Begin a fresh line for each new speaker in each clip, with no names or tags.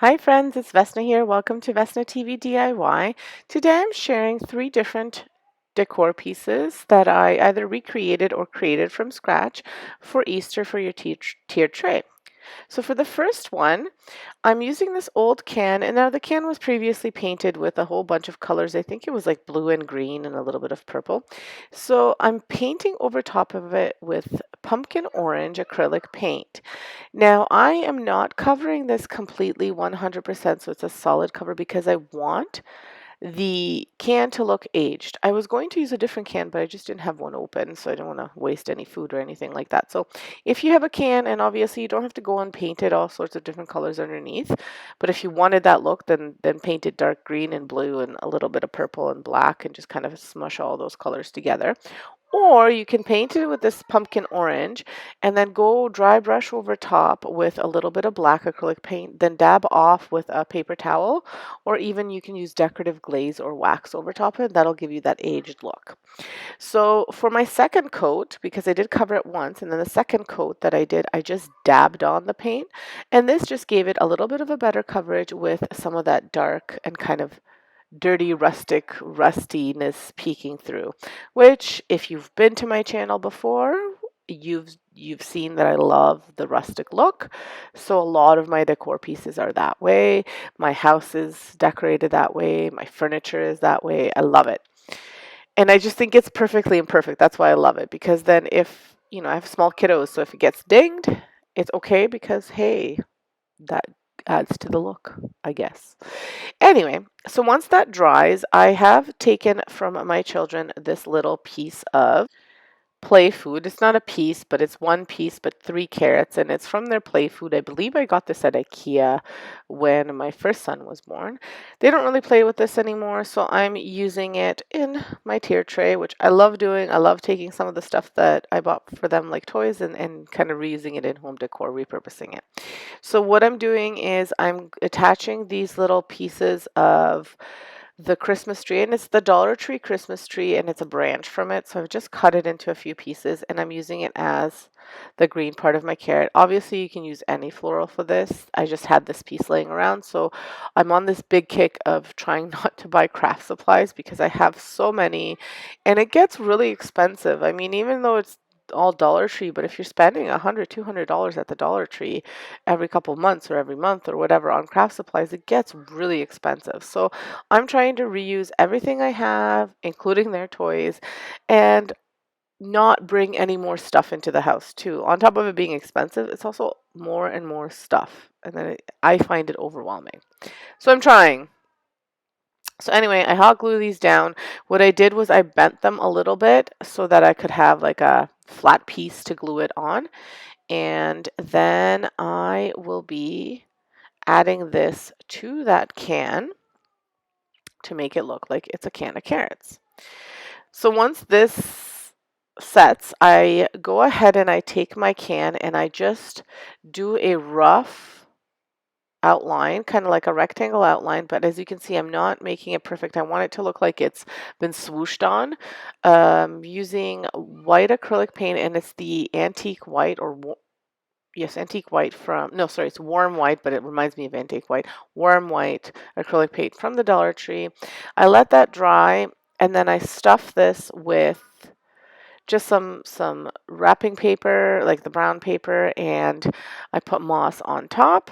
Hi friends, it's Vesna here. Welcome to Vesna TV DIY. Today I'm sharing 3 different decor pieces that I either recreated or created from scratch for Easter for your tiered tray. So for the first one, I'm using this old can, and now the can was previously painted with a whole bunch of colors. I think it was like blue and green and a little bit of purple. So I'm painting over top of it with pumpkin orange acrylic paint. Now I am not covering this completely 100%, so it's a solid cover because I want the can to look aged. I was going to use a different can, but I just didn't have one open, so I don't want to waste any food or anything like that. So if you have a can, and obviously you don't have to go and paint it all sorts of different colors underneath, but if you wanted that look, then paint it dark green and blue and a little bit of purple and black and just kind of smush all those colors together. Or you can paint it with this pumpkin orange and then go dry brush over top with a little bit of black acrylic paint, then dab off with a paper towel, or even you can use decorative glaze or wax over top of it. That'll give you that aged look. So for my second coat, because I did cover it once, and then the second coat that I did, I just dabbed on the paint, and this just gave it a little bit of a better coverage with some of that dark and kind of dirty, rustic rustiness peeking through, which if you've been to my channel before, you've seen that I love the rustic look. So a lot of my decor pieces are that way. My house is decorated that way. My furniture is that way. I love it. And I just think it's perfectly imperfect. That's why I love it, because then if, I have small kiddos, so if it gets dinged, it's okay because hey, that adds to the look, I guess. Anyway, so once that dries, I have taken from my children this little piece of play food. It's not a piece, but it's one piece, but 3 carrots, and it's from their play food. I believe I got this at IKEA when my first son was born. They don't really play with this anymore, so I'm using it in my tier tray, which I love doing. I love taking some of the stuff that I bought for them, like toys, and kind of reusing it in home decor, repurposing it. So what I'm doing is I'm attaching these little pieces of the Christmas tree, and it's the Dollar Tree Christmas tree, and it's a branch from it. So I've just cut it into a few pieces, and I'm using it as the green part of my carrot. Obviously, you can use any floral for this. I just had this piece laying around, so I'm on this big kick of trying not to buy craft supplies because I have so many, and it gets really expensive. I mean, even though it's all Dollar Tree, but if you're spending $100, $200 at the Dollar Tree every couple months or every month or whatever on craft supplies, it gets really expensive. So I'm trying to reuse everything I have, including their toys, and not bring any more stuff into the house too. On top of it being expensive, it's also more and more stuff, and then I find it overwhelming. So I'm trying. So anyway, I hot glue these down. What I did was I bent them a little bit so that I could have like a flat piece to glue it on. And then I will be adding this to that can to make it look like it's a can of carrots. So once this sets, I go ahead and I take my can and I just do a rough outline, kind of like a rectangle outline, but as you can see, I'm not making it perfect. I want it to look like it's been swooshed on, using white acrylic paint, and it's the antique white, or yes, antique white from, no, sorry, it's warm white, but it reminds me of antique white, warm white acrylic paint from the Dollar Tree. I let that dry, and then I stuff this with just some wrapping paper, like the brown paper, and I put moss on top.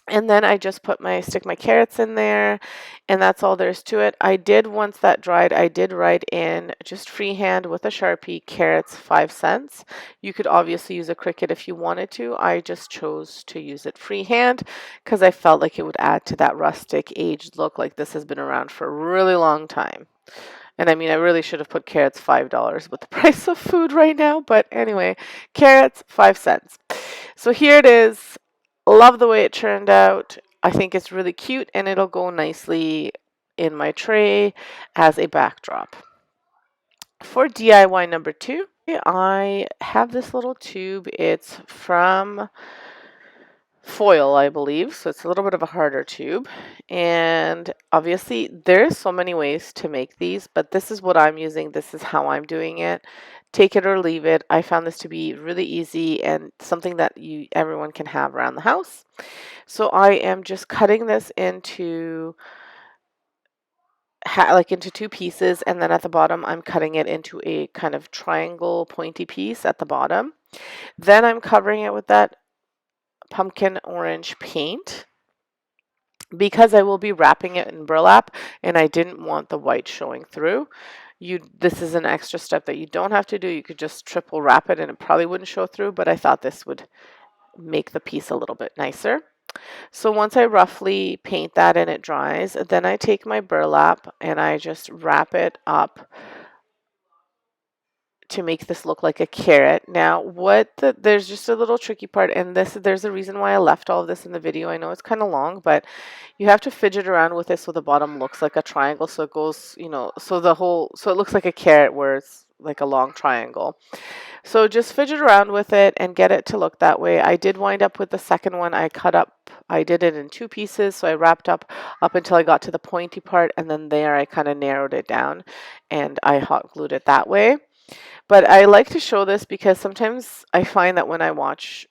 And then I just stick my carrots in there, and that's all there is to it. I did, once that dried, I did write in just freehand with a Sharpie, carrots 5 cents. You could obviously use a Cricut if you wanted to. I just chose to use it freehand because I felt like it would add to that rustic aged look, like this has been around for a really long time. And I mean, I really should have put carrots $5 with the price of food right now, but anyway, carrots 5 cents. So here it is. Love the way it turned out. I think it's really cute, and it'll go nicely in my tray as a backdrop. For DIY number 2, I have this little tube. It's from foil, I believe, so it's a little bit of a harder tube. And obviously there's so many ways to make these, but this is what I'm using. This is how I'm doing it. Take it or leave it. I found this to be really easy and something that everyone can have around the house. So I am just cutting this into into two pieces, and then at the bottom I'm cutting it into a kind of triangle pointy piece at the bottom. Then I'm covering it with that pumpkin orange paint because I will be wrapping it in burlap and I didn't want the white showing through. This is an extra step that you don't have to do. You could just triple wrap it and it probably wouldn't show through, but I thought this would make the piece a little bit nicer. So once I roughly paint that and it dries, then I take my burlap and I just wrap it up to make this look like a carrot. Now, there's just a little tricky part, and there's a reason why I left all of this in the video. I know it's kind of long, but you have to fidget around with it so the bottom looks like a triangle, so it goes, so it looks like a carrot where it's like a long triangle. So just fidget around with it and get it to look that way. I did wind up with the second one. I did it in two pieces, so I wrapped up until I got to the pointy part, and then there I kind of narrowed it down and I hot glued it that way. But I like to show this because sometimes I find that when I watch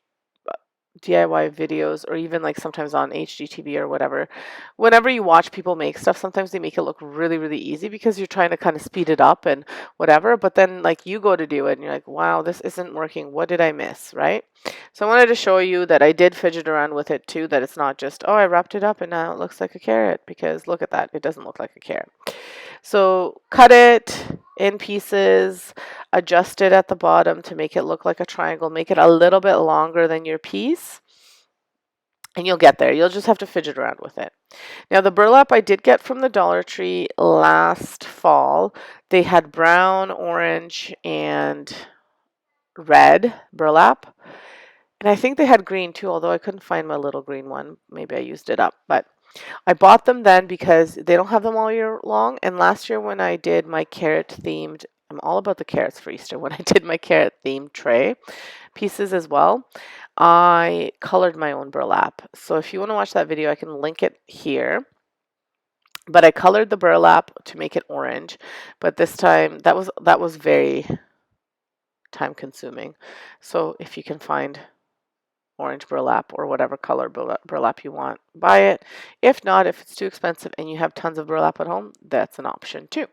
DIY videos, or even like sometimes on HGTV or whatever, whenever you watch people make stuff, sometimes they make it look really, really easy because you're trying to kind of speed it up and whatever. But then like you go to do it and you're like, wow, this isn't working. What did I miss? Right? So I wanted to show you that I did fidget around with it too, that it's not just, oh, I wrapped it up and now it looks like a carrot, because look at that. It doesn't look like a carrot. So cut it in pieces, adjust it at the bottom to make it look like a triangle, make it a little bit longer than your piece, and you'll get there. You'll just have to fidget around with it. Now the burlap I did get from the Dollar Tree last fall. They had brown, orange, and red burlap. And I think they had green too, although I couldn't find my little green one. Maybe I used it up, but I bought them then because they don't have them all year long. And last year when I did my carrot themed, I'm all about the carrots for Easter, when I did my carrot themed tray pieces as well, I colored my own burlap. So if you want to watch that video, I can link it here. But I colored the burlap to make it orange. But this time that was very time consuming. So if you can find orange burlap or whatever color burlap you want, buy it. If not, if it's too expensive and you have tons of burlap at home, that's an option too.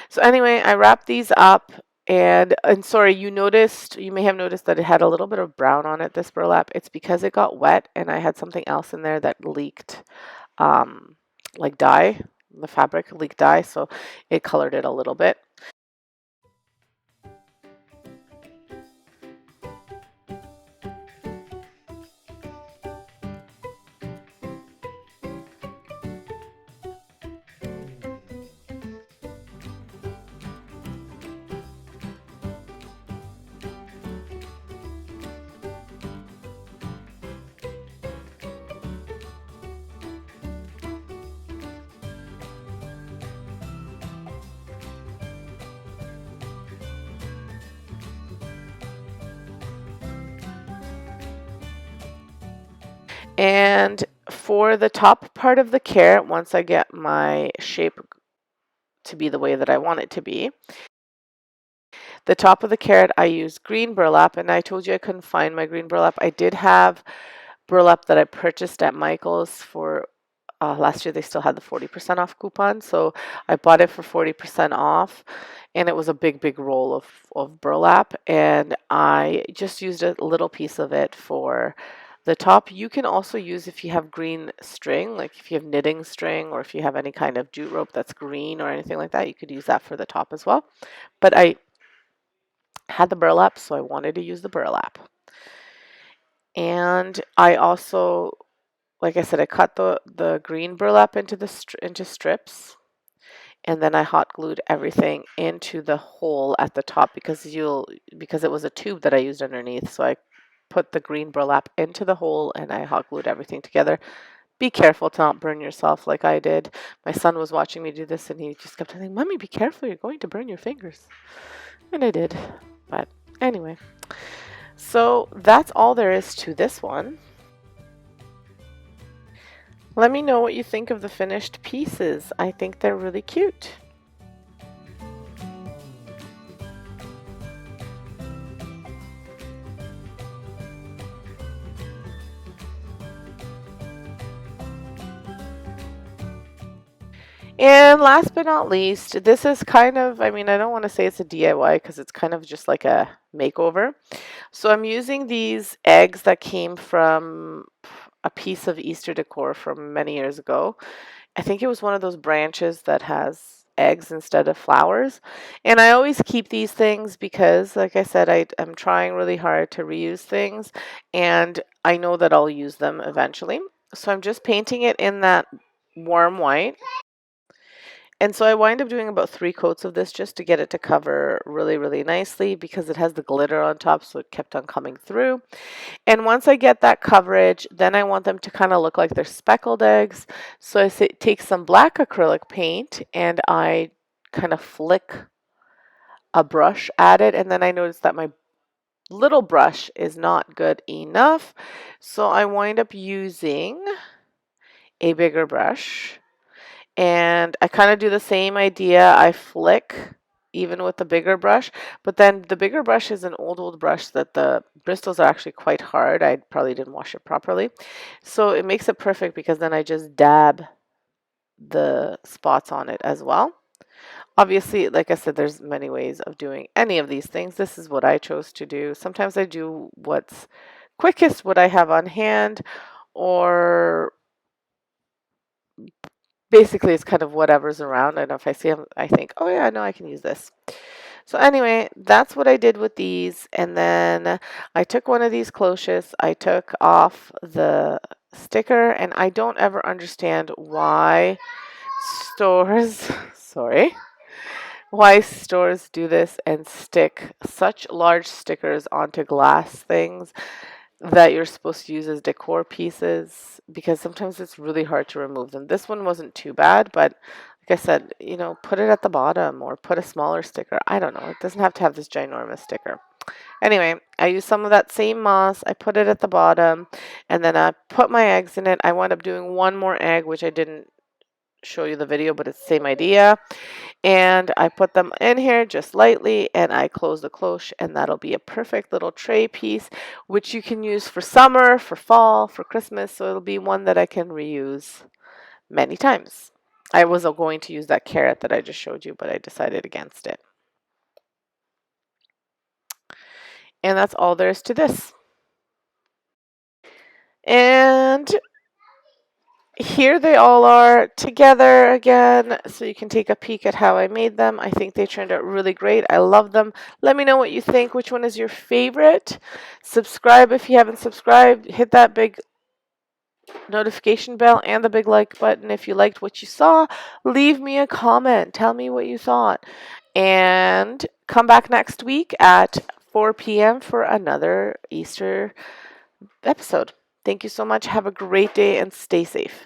So anyway, I wrapped these up, and sorry, you may have noticed that it had a little bit of brown on it, this burlap. It's because it got wet and I had something else in there that leaked like dye. The fabric leaked dye, so it colored it a little bit. And for the top part of the carrot, once I get my shape to be the way that I want it to be, the top of the carrot I used green burlap, and I told you I couldn't find my green burlap. I did have burlap that I purchased at Michael's for last year. They still had the 40% off coupon, so I bought it for 40% off, and it was a big roll of burlap, and I just used a little piece of it for the top. You can also use, if you have green string, like if you have knitting string, or if you have any kind of jute rope that's green or anything like that, you could use that for the top as well. But I had the burlap, so I wanted to use the burlap. And I also, like I said, I cut the green burlap into strips, and then I hot glued everything into the hole at the top because it was a tube that I used underneath. So I put the green burlap into the hole and I hot glued everything together. Be careful to not burn yourself like I did. My son was watching me do this and he just kept saying, "Mommy, be careful, you're going to burn your fingers." And I did. But anyway, so that's all there is to this one. Let me know what you think of the finished pieces. I think they're really cute. And last but not least, this is kind of, I mean, I don't want to say it's a DIY because it's kind of just like a makeover. So I'm using these eggs that came from a piece of Easter decor from many years ago. I think it was one of those branches that has eggs instead of flowers. And I always keep these things because, like I said, I'm trying really hard to reuse things and I know that I'll use them eventually. So I'm just painting it in that warm white. And so I wind up doing about 3 coats of this just to get it to cover really, really nicely because it has the glitter on top, so it kept on coming through. And once I get that coverage, then I want them to kind of look like they're speckled eggs. So I take some black acrylic paint and I kind of flick a brush at it. And then I notice that my little brush is not good enough. So I wind up using a bigger brush. And I kind of do the same idea. I flick even with the bigger brush, but then the bigger brush is an old brush that the bristles are actually quite hard. I probably didn't wash it properly. So it makes it perfect because then I just dab the spots on it as well. Obviously, like I said, there's many ways of doing any of these things. This is what I chose to do. Sometimes I do what's quickest, what I have on hand, or basically it's kind of whatever's around. And if I see them, I think, oh yeah, no, I can use this. So anyway, that's what I did with these. And then I took one of these cloches, I took off the sticker, and I don't ever understand why stores, sorry, why stores do this and stick such large stickers onto glass things that you're supposed to use as decor pieces, because sometimes it's really hard to remove them. This one wasn't too bad, but like I said, you know, put it at the bottom or put a smaller sticker. I don't know. It doesn't have to have this ginormous sticker. Anyway, I used some of that same moss. I put it at the bottom and then I put my eggs in it. I wound up doing one more egg, which I didn't show you the video, but it's the same idea. And I put them in here just lightly and I close the cloche, and that'll be a perfect little tray piece which you can use for summer, for fall, for Christmas. So it'll be one that I can reuse many times. I was going to use that carrot that I just showed you, but I decided against it. And that's all there is to this. And here they all are together again, so you can take a peek at how I made them. I think they turned out really great. I love them. Let me know what you think. Which one is your favorite? Subscribe if you haven't subscribed. Hit that big notification bell and the big like button if you liked what you saw. Leave me a comment. Tell me what you thought. And come back next week at 4 p.m. for another Easter episode. Thank you so much. Have a great day and stay safe.